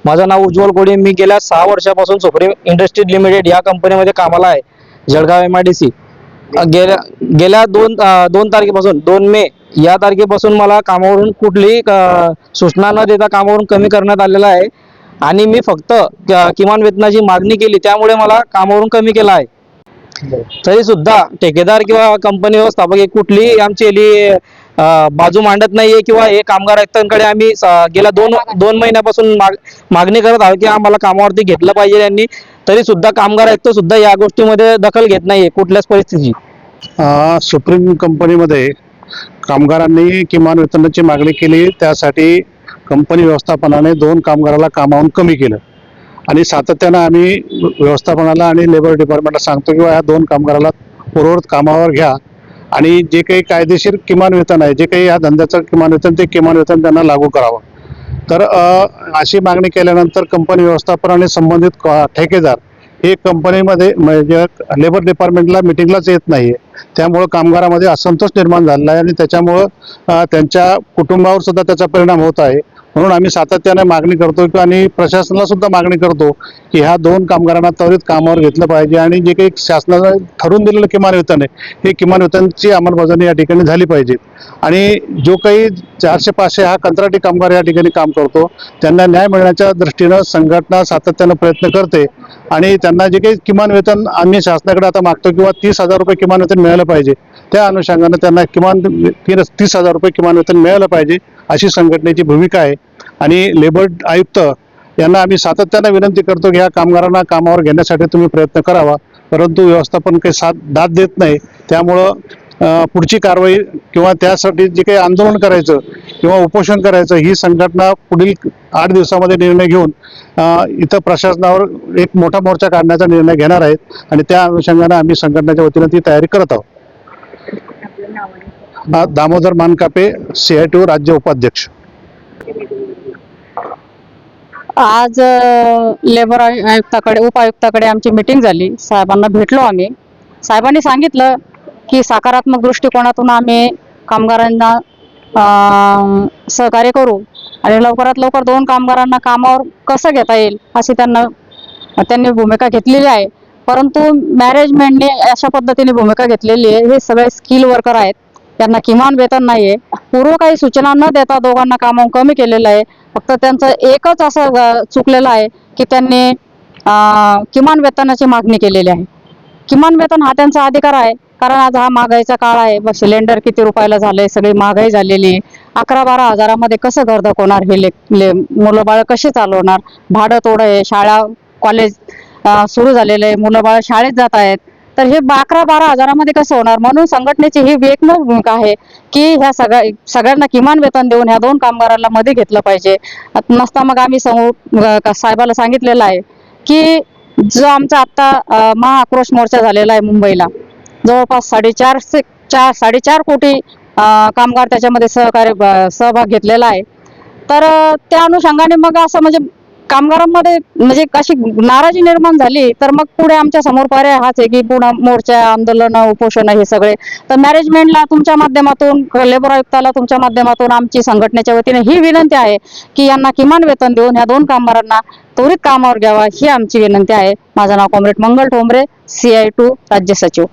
माझं नाव उज्ज्वल कोडी. मी गेल्या 6 वर्षापासून सुप्रीम इंडस्ट्रीज लिमिटेड या कंपनीमध्ये कामाला आहे, जळगाव MIDC. गेल्या गेल्या 2 तारखेपासून 2 मे या तारखेपासून मला कामावरून कुठलीही सूचना न देता कामावरून कमी करण्यात आलेलं आहे आणि मी फक्त किमान वेतनाची मागणी केली, त्यामुळे मला कामावरून कमी केलं आहे. तरी सुद्धा ठेकेदार किंवा कंपनी व्यवस्थापक हे कुठलीही आमची बाजू मांडत नाहीये किंवा हे कामगार आयुक्तांकडे आम्ही गेल्या दोन महिन्यापासून मागणी करत आहोत की आम्हाला कामावरती घेतलं पाहिजे यांनी. तरी सुद्धा कामगार आयुक्त सुद्धा या गोष्टीमध्ये दखल घेत नाहीये कुठल्याच परिस्थितीची. सुप्रीम कंपनीमध्ये कामगारांनी किमान वेतनाची मागणी केली, त्यासाठी कंपनी व्यवस्थापनाने 2 कामगाराला कामावरून कमी केलं आणि सातत्यानं आम्ही व्यवस्थापनाला आणि लेबर डिपार्टमेंटला सांगतो की या 2 कामगाराला पूर्ववत कामावर घ्या आणि जे काही कायदेशीर किमान वेतन आहे, जे काही या धंद्याचं किमान वेतन, ते किमान वेतन त्यांना लागू करावं. तर अशी मागणी केल्यानंतर कंपनी व्यवस्थापनाने संबंधित ठेकेदार हे कंपनीमध्ये म्हणजे लेबर डिपार्टमेंटला मिटिंगलाच येत नाहीये. त्यामुळं कामगारामध्ये असंतोष निर्माण झालेला आहे आणि त्याच्यामुळं त्यांच्या कुटुंबावर सुद्धा त्याचा परिणाम होत आहे. म्हणून आम्ही सातत्याने मागणी करतो आणि प्रशासनाला सुद्धा मागणी करतो की ह्या 2 कामगारांना त्वरित कामावर घेतलं पाहिजे आणि जे काही शासनाने ठरवून दिलेलं किमान वेतन आहे, हे किमान वेतनची अंमलबजावणी या ठिकाणी झाली पाहिजे. आणि जो काही 400-500 हा कंत्राटी कामगार या ठिकाणी काम करतो, त्यांना न्याय मिळण्याच्या दृष्टीनं संघटना सातत्यानं प्रयत्न करते आणि त्यांना जे काही किमान वेतन आम्ही शासनाकडे आता मागतो किंवा 30,000 रुपये किमान वेतन मिळालं पाहिजे, त्या अनुषंगाने त्यांना किमान 30,000 रुपये किमान वेतन मिळालं पाहिजे अशी संघटनेची भूमिका आहे. आणि लेबर आयुक्त यांना आम्ही सातत्यानं विनंती करतो की ह्या कामगारांना कामावर घेण्यासाठी तुम्ही प्रयत्न करावा, परंतु व्यवस्थापन काही दाद देत नाही. त्यामुळं पुढची कारवाई किंवा त्यासाठी जे काही आंदोलन करायचं किंवा उपोषण करायचं, ही संघटना पुढील 8 दिवसामध्ये निर्णय घेऊन इथं प्रशासनावर एक मोठा मोर्चा काढण्याचा निर्णय घेणार आहेत आणि त्या अनुषंगाने आम्ही संघटनेच्या वतीनं ती तयारी करत आहोत. दामोदर मानकापे, CITU राज्य उपाध्यक्ष. आज लेबर आयुक्ताकडे उपायुक्ताकडे आमची मीटिंग झाली. साहेबांना भेटलो आम्ही. साहेबांनी सांगितलं की सकारात्मक दृष्टिकोनातून आम्ही कामगारांना सहकार्य करू आणि लवकरात लवकर 2 कामगारांना कामावर कसं घेता येईल अशी त्यांनी भूमिका घेतलेली आहे. परंतु मॅनेजमेंटने अशा पद्धतीने भूमिका घेतलेली आहे. हे सगळे स्किल वर्कर आहेत, त्यांना किमान वेतन नाहीये. पूर्व काही सूचना न देता दोघांना कामावरून कमी केलेलं आहे. फक्त त्यांचं एकच असं चुकलेलं आहे की त्यांनी किमान वेतनाची मागणी केलेली आहे. किमान वेतन हा त्यांचा अधिकार आहे, कारण आज हा महागाईचा काळ आहे. सिलेंडर किती रुपयाला झालंय, सगळी महागाई झालेली. 11-12 हजारामध्ये कसं घर धकवणार हे मुलं बाळ कशी चालवणार? भाडं तोडं आहे, शाळा कॉलेज सुरू झालेलं आहे, मुलं बाळ शाळेत जात आहेत. तर हे 11-12 हजारामध्ये कसं होणार? म्हणून संघटनेची ही एकमेव भूमिका आहे की ह्या सगळ्यांना किमान वेतन देऊन ह्या 2 कामगारांना मध्ये घेतलं पाहिजे. नसता मग आम्ही साहेबाला सांगितलेलं आहे की जो आमचा आता महाआक्रोश मोर्चा झालेला आहे मुंबईला, जवळपास 4.5 कोटी कामगार त्याच्यामध्ये सहभाग घेतलेला आहे. तर त्या अनुषंगाने मग असं म्हणजे कामगारांमध्ये म्हणजे अशी नाराजी निर्माण झाली, तर मग पुढे आमच्या समोर पर्याय हाच आहे की पुन्हा मोर्चा, आंदोलन, उपोषण हे सगळे. तर मॅनेजमेंटला तुमच्या माध्यमातून, लेबर आयुक्ताला तुमच्या माध्यमातून आमची संघटनेच्या वतीने ही विनंती आहे की यांना किमान वेतन देऊन ह्या 2 कामगारांना त्वरित कामावर घ्यावा, ही आमची विनंती आहे. माझं नाव कॉम्रेड मंगल ठोंबरे, CITU राज्य सचिव.